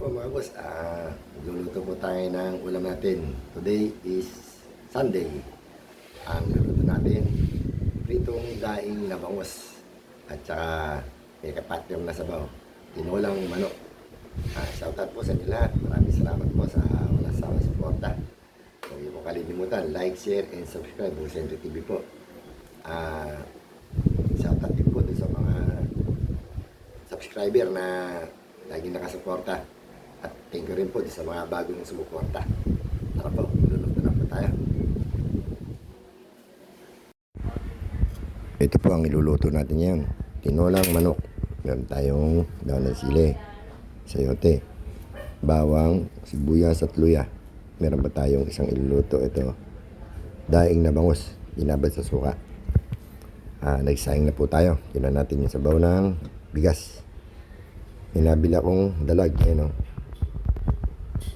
po mga boss, luluto po tayo ng ulam natin. Today is Sunday. Ang luluto natin, pritong daing na bangus. At saka may kapatyong na sabaw. Tinolang manok. Shoutout po sa inyo lahat. Maraming salamat po sa walang sawang suporta. Huwag niyo po kalilimutan, like, share, and subscribe. Busente TV po. Shoutout din po dun sa mga subscriber na laging nakasuporta. At thank you rin po sa mga bagong sumuporta. Tara po, luluto na po tayo. Ito po ang iluluto natin yan. Tinolang manok. Meron tayong daon ng sili, sayote, bawang, sibuyas at luya. Meron pa tayong isang iluluto. Ito, daing na bangus, binabad sa suka. Nagsayang na po tayo. Kinuha natin yung sabaw ng bigas. Hinabila akong dalag.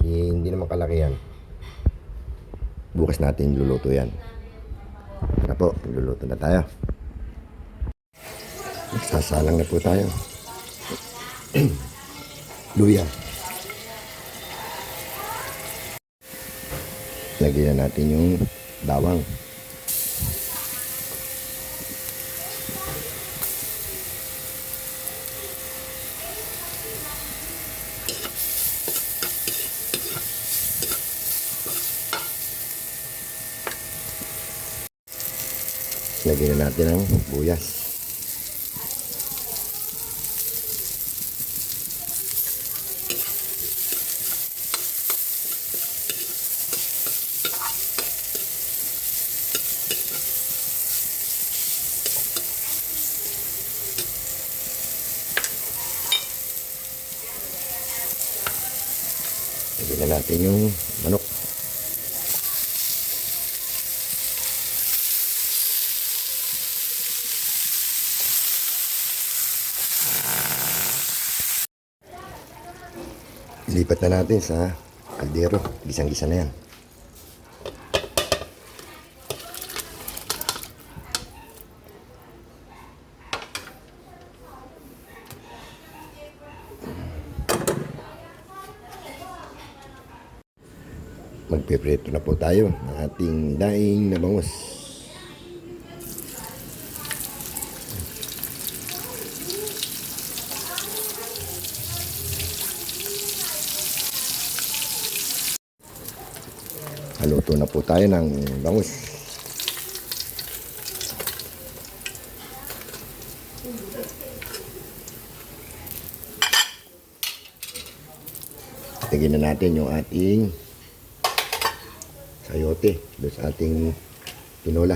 Ayun, hindi naman kalaki yan. Bukas natin luluto yan. Tara po, luluto na tayo. Magsasalang na po tayo. Luya. Lagyan na natin yung bawang. Lagyan na natin ang buyas. Lagyan na natin yung manok. Ilipat na natin sa kaldero. Gisang-gisa na yan. Magpiprito na po tayo ng ating daing na bangus. Haluto na po tayo ng bangus. Tignan na natin yung ating sayote doon sa ating tinola.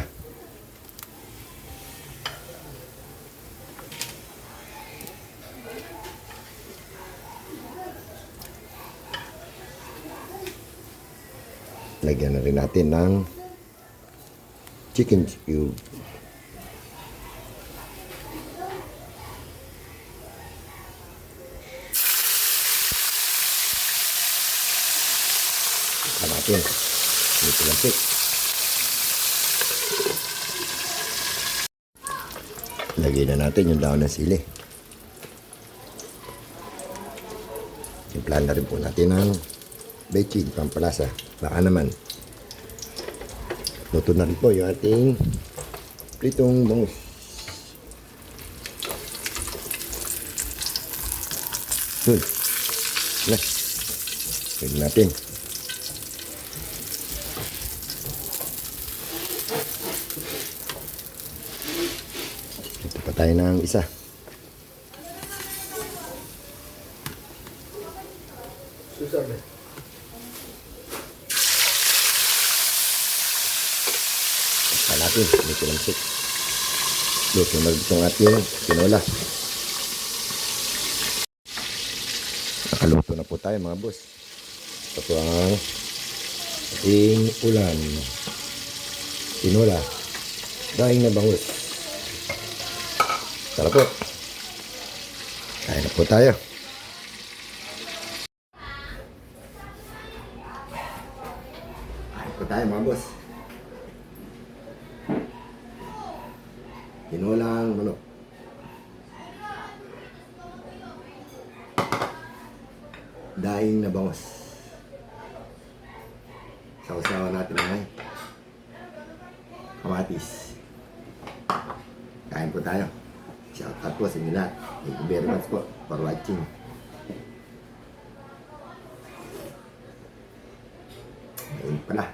Lagyan na rin natin ng chicken cube. Ito natin. Ito lang. Lagyan na natin yung daon ng sili. Timplahan na rin po natin ng bechin, pampalasa. Baka naman. Luto na rin po yung ating pritong bangus. Lagyan natin. Ito pa tayo ng isa. Susabi. Natin, dito lang sik. Luto na itong ating tinola. Nakaluto na po tayo mga boss. Ito po ang ating ulam. Tinola. Daing na bangus. Tara po. Kain na po tayo. Kain po tayo mga boss. Tinolang manok. daing na bangos. Sausawa natin ay kamatis. Kain po tayo. Shout out po sa inyo lahat. Thank you very much po for watching. Ayun pala.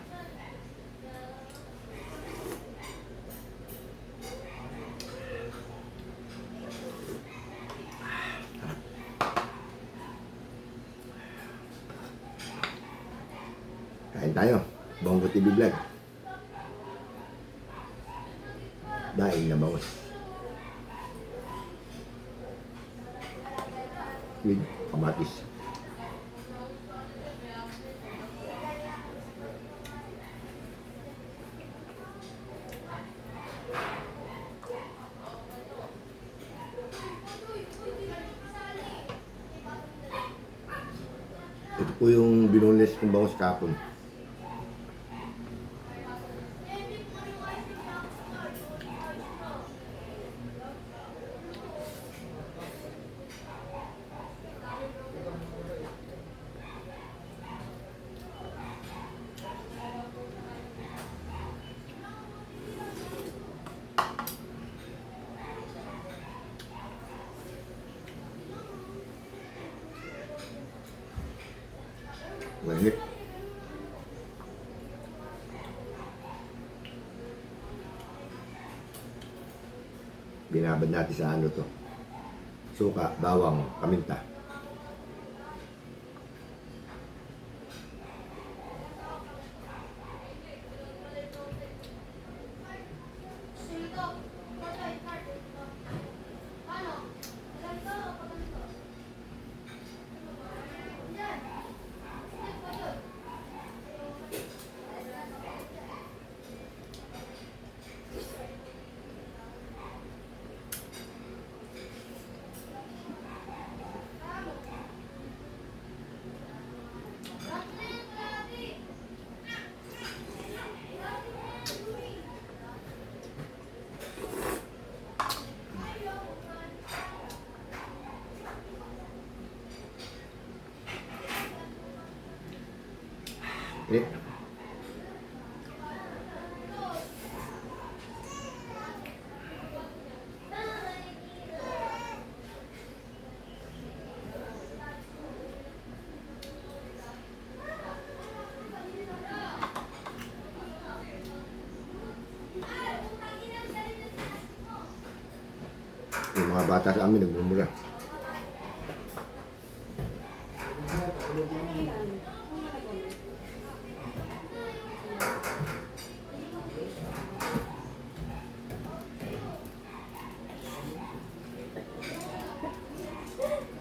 Kain tayo. Bongo TV Vlog. Daing na bangos. With kamatis. Ito po yung binoneless kong bangos kahapon. Mainit. Binabad natin sa ano to. Suka, bawang, paminta. Eh. Yung mga bata sa amin nagmumura.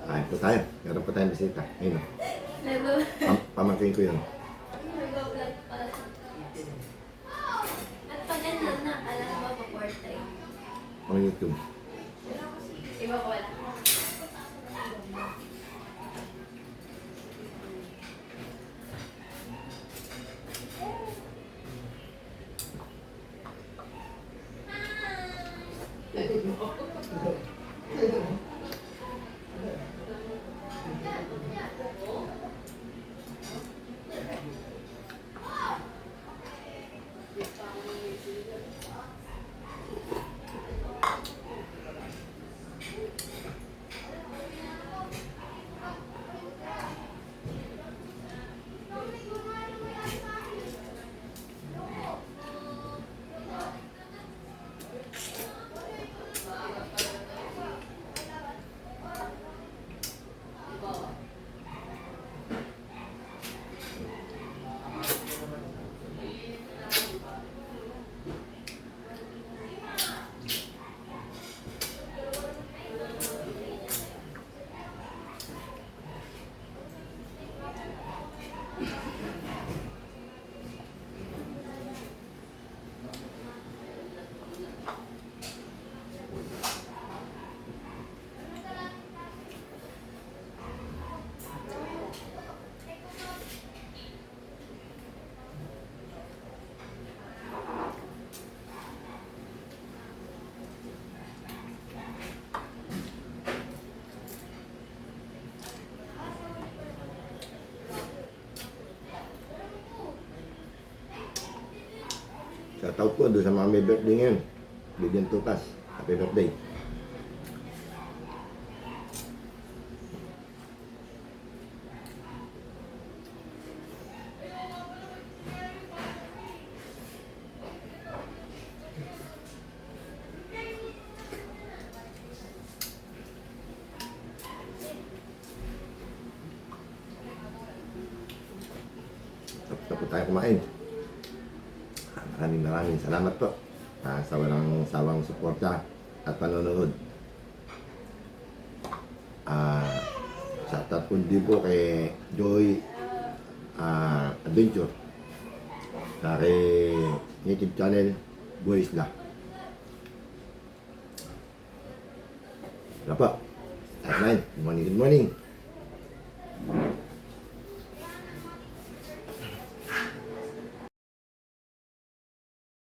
Kain po tayo. Meron po tayong bisita. Ayun o. Pamangkin ko yun. Nag-vlog pala. At pag ano na, alam mo ba portrait? Ang YouTube. Iba ko wala. Shoutout po doon sa mga may birthday ngayon. Bigyan tutas. Happy birthday. Tapos na po tayo kumain. Maraming salamat po sa walang sawang suporta at panonood. Shoutout po din po kay Joy Adventure sa kay YouTube channel Boys La. Wala po. Good morning. Good morning.